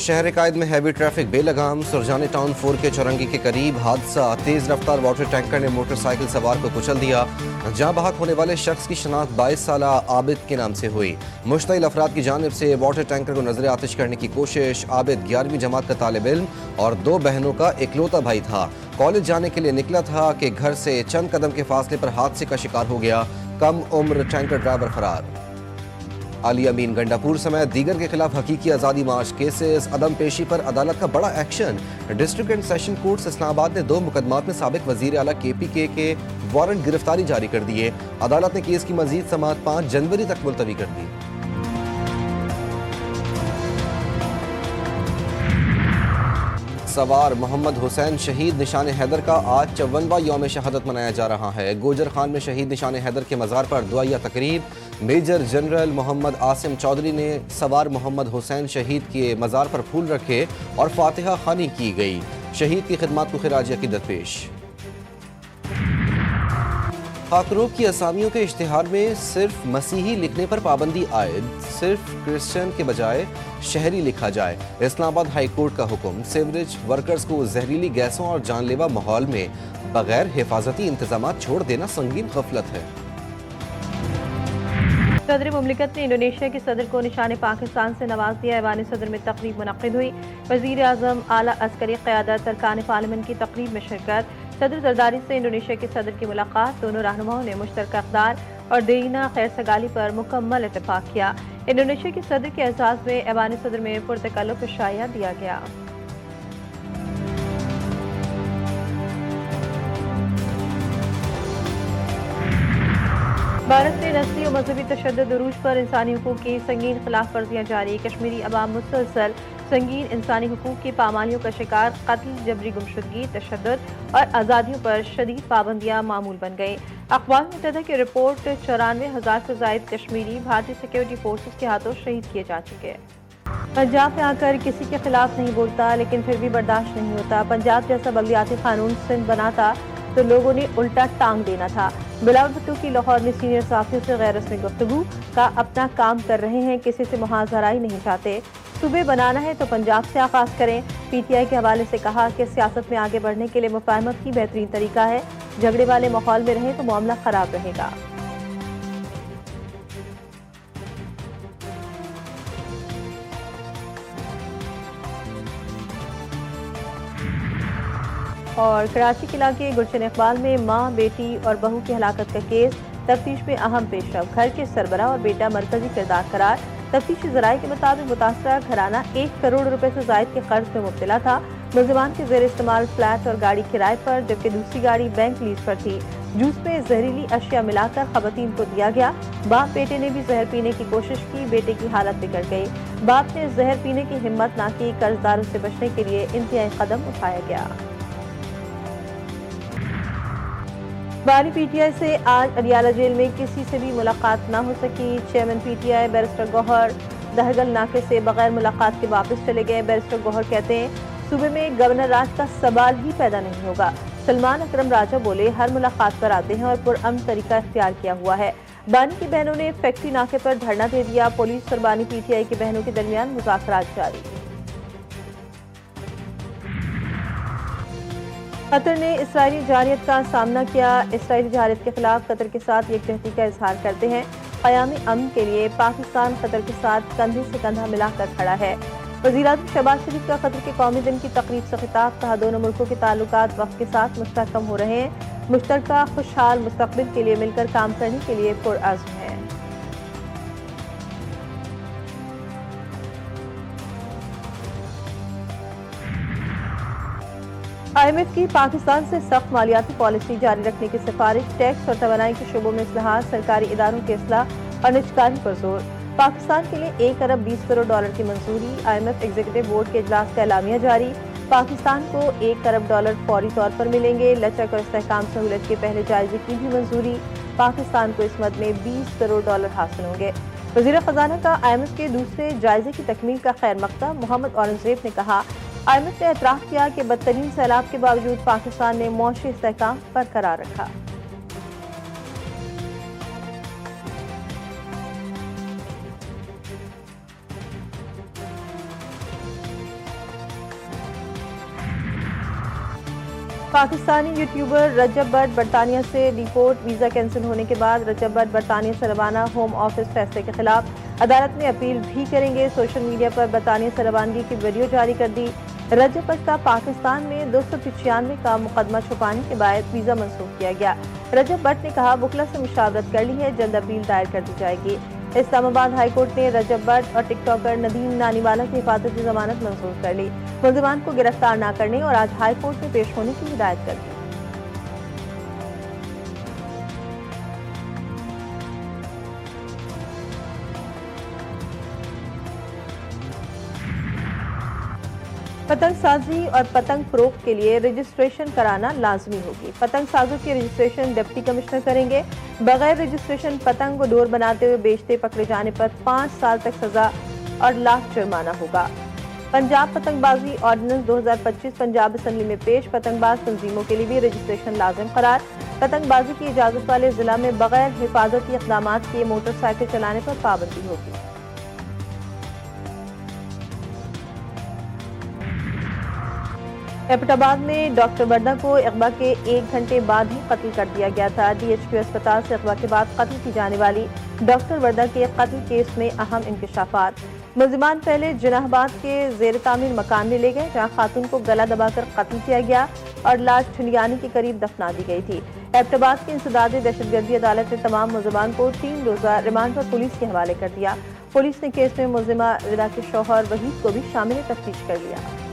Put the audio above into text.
शहर कायद में heavy traffic बेलगाम। Surjani town 4 के चौरंगी के करीब हादसा। तेज रफ्तार वाटर टैंकर ने मोटरसाइकिल सवार को कुचल दिया। जाँ बहक होने वाले शख्स की शनाख्त 22 साला आबिद के नाम से हुई। मुश्तइल अफराद की जानिब से वाटर टैंकर को नजर आतिश करने की कोशिश। आबिद 11वीं जमात का तालिब इल्म और 2 बहनों का इकलौता भाई था। कॉलेज जाने के लिए निकला था कि घर से चंद कदम के फासले पर हादसे का शिकार हो गया। कम उम्र टैंकर ड्राइवर फरार। अली अमीन गंडापुर समेत दीगर के खिलाफ हकीकी आज़ादी मार्च केसेस। अदम पेशी पर अदालत का बड़ा action. District and session court Islamabad ने 2 मुकदमात में साबिक वजीर आला KPK के वारंट गिरफ्तारी जारी कर दिए। अदालत ने केस की मजीद समाअत 5 जनवरी तक मुलतवी कर दी। सवार मोहम्मद हुसैन शहीद निशान हैदर का आज 54वां यौम शहादत मनाया जा रहा है। गोजर खान में शहीद निशान हैदर के मज़ार पर दुआया तकरीब। मेजर जनरल मोहम्मद आसिम चौधरी ने सवार मोहम्मद हुसैन शहीद के मज़ार पर फूल रखे और फातिहा खानी की गई। शहीद की खिदमत को खिराज अकीदत पेश। खाकरों की असामियों के इश्तिहार में सिर्फ मसीही लिखने पर पाबंदी आयद। सिर्फ क्रिश्चियन के बजाय शहरी लिखा जाए। इस्लामाबाद हाई कोर्ट का हुक्म। सीवरेज वर्कर्स को जहरीली गैसों और जानलेवा माहौल में बगैर हिफाजती इंतजाम छोड़ देना संगीन गफलत है। सदर मुमलिकत ने इंडोनेशिया के सदर को निशान पाकिस्तान से नवाज दिया। ऐवान सदर में तकरीब मुनक्किद हुई। वज़ीर आज़म, आला अस्करी क़यादत, अरकान पार्लियामेंट की तकरीब में शिरकत। सदर जरदारी से इंडोनेशिया के सदर की मुलाकात। दोनों रहनुमाओं ने मुश्तरका इक़दार और देरीना खैर सगाली पर मुकम्मल इत्तेफाक किया। इंडोनेशिया के सदर के एजाज़ में ऐवान सदर में पुरतकल्लुफ़ शाया दिया गया। भारत में नस्ली और मजहबी तशद्दुद उरूज पर इंसानी हुकूक की संगीन खिलाफ वर्जियाँ जारी। कश्मीरी अवाम मुसलसल संगीन इंसानी हुकूक की पामालियों का शिकार। कत्ल, जबरी गुमशुदगी, तशद्दुद और आज़ादियों पर शदीद पाबंदियाँ मामूल बन गई। अक़वाम मुत्तहिदा की रिपोर्ट 94,000 से ज़ायद कश्मीरी भारतीय सिक्योरिटी फोर्सेस के हाथों शहीद किए जा चुके हैं। पंजाब में आकर किसी के खिलाफ नहीं बोलता, लेकिन फिर भी बर्दाश्त नहीं होता। पंजाब जैसा बल्दियाती कानून सिंध बनाता तो लोगों ने उल्टा टांग देना था। बिलावल भुट्टो की लाहौर में सीनियर सहाफ़ियों से गैर रस्मी गुफ्तगू का अपना काम कर रहे हैं, किसी से मुहाज़रा ही नहीं चाहते। सूबे बनाना है तो पंजाब से आगाज़ करें। PTI के हवाले से कहा कि सियासत में आगे बढ़ने के लिए मुफाहमत ही बेहतरीन तरीका है। झगड़े वाले माहौल में रहें तो मामला ख़राब रहेगा। और कराची के इलाके गुलशन इकबाल में मां, बेटी और बहू की हलाकत का केस। तफ्तीश में अहम पेशरफ। घर के सरबराह और बेटा मरकजी किरदार करार। तफ्तीशी ज़राए के मुताबिक मुतासरा घराना 1 करोड़ रुपए से ज़ायद के कर्ज में मुब्तला था। मुलज़िमान के ज़ेर इस्तेमाल फ्लैट और गाड़ी किराए पर, जबकि दूसरी गाड़ी बैंक लीज पर थी। जूस में जहरीली अशिया मिलाकर खवातीन को दिया गया। बाप बेटे ने भी जहर पीने की कोशिश की, बेटे की हालत बिगड़ गई। बाप ने जहर पीने की हिम्मत ना की। कर्जदारों से बचने के लिए इंतहाई कदम उठाया गया। बानी PTI से आज अडियाला जेल में किसी से भी मुलाकात ना हो सकी। चेयरमैन PTI बैरिस्टर गौहर दहगल नाके से बगैर मुलाकात के वापस चले गए। बैरिस्टर गौहर कहते हैं सूबे में गवर्नर राज का सवाल ही पैदा नहीं होगा। सलमान अकरम राजा बोले हर मुलाकात पर आते हैं और पुरअमन तरीका इख्तियार किया हुआ है। बानी की बहनों ने फैक्ट्री नाके पर धरना दे दिया। पुलिस और बानी PTI की बहनों के दरमियान मुज़ाकरात जारी। कतर ने इसराइली जारियत का सामना किया। इसराइली जारियत के खिलाफ कतर के साथ यकजहती का इजहार करते हैं। क़याम अमन के लिए पाकिस्तान कतर के साथ कंधे से कंधा मिलाकर खड़ा है। वज़ीर-ए-आज़म शहबाज शरीफ का कतर के कौमी दिन की तकरीब से खिताब। कहा दोनों मुल्कों के ताल्लुकात वक्त के साथ मुस्तहकम हो रहे हैं। मुश्तरका खुशहाल मुस्तक़बिल के लिए मिलकर काम करने के लिए पुरअज़्म है। IMF की पाकिस्तान से सख्त मालियाती पॉलिसी जारी रखने की सिफारिश। टैक्स और तवानाई के शोबों में इस्लाहात, सरकारी इदारों के इस्लाह और निजकारी पर जोर। पाकिस्तान के लिए 1 अरब 20 करोड़ डॉलर की मंजूरी। IMF एग्जीक्यूटिव बोर्ड के इजलास का एलामिया जारी। पाकिस्तान को 1 अरब डॉलर फौरी तौर पर मिलेंगे। लचक और इस्तेहकाम सहूलत के पहले जायजे की भी मंजूरी। पाकिस्तान को इस मद में 20 करोड़ डॉलर हासिल होंगे। वज़ीर ख़जाना का IMF के दूसरे जायजे की तकमील का खैर मकदम। मोहम्मद औरंगज़ेब ने कहा IMF ने एतराफ़ किया कि बदतरीन सैलाब के बावजूद पाकिस्तान ने मौशी इस्तेहकाम बरकरार रखा। पाकिस्तानी यूट्यूबर रजब बट बरतानिया से डिपोर्ट, वीजा कैंसिल होने के बाद रजब बट बरतानिया से रवाना। होम ऑफिस फैसले के खिलाफ अदालत में अपील भी करेंगे। सोशल मीडिया पर बरतानिया से रवानगी की वीडियो जारी कर दी। रजब बट का पाकिस्तान में 295 का मुकदमा छुपाने के बाद वीजा मंसूख किया गया। रजब बट ने कहा वकला से मुशावरत कर ली है, जल्द अपील दायर कर दी जाएगी। इस्लामाबाद हाई कोर्ट ने रजब बट और टिकटॉकर नदीम नानीवाला की हिफाजती जमानत मंजूर कर ली। मुलजिमान को गिरफ्तार न करने और आज हाई कोर्ट में पेश होने की हिदायत कर दी। पतंग साजी और पतंग फरोख्त के लिए रजिस्ट्रेशन कराना लाजमी होगी। पतंग साजों की रजिस्ट्रेशन डिप्टी कमिश्नर करेंगे। बगैर रजिस्ट्रेशन पतंग को डोर बनाते हुए बेचते पकड़े जाने पर 5 साल तक सजा और लाख जुर्माना होगा। पंजाब पतंगबाजी ऑर्डिनेंस 2025 पंजाब असम्बली में पेश। पतंगबाज तंजीमों के लिए भी रजिस्ट्रेशन लाजिम करार। पतंगबाजी की इजाजत वाले जिला में बगैर हिफाजती इक़दामात किए मोटरसाइकिल चलाने पर पाबंदी होगी। एबटाबाद में डॉक्टर वर्दा को इकबा के 1 घंटे बाद ही कत्ल कर दिया गया था। DHQ अस्पताल से इकबा के बाद कत्ल की जाने वाली डॉक्टर वर्दा के कत्ल केस में अहम इंकशाफात। मुलजिमान पहले जिनाहबाद के जेर तामीर मकान में ले गए, जहाँ खातून को गला दबाकर कत्ल किया गया और लाश ठुंडियानी के करीब दफना दी गई थी। एबटाबाद की इंसदादी दहशतगर्दी अदालत ने तमाम मुलजिमान को 3 रोजा रिमांड पर पुलिस के हवाले कर दिया। पुलिस ने केस में मुलजिमा रिदा के शौहर वहीद को भी शामिल तफ्तीश कर लिया।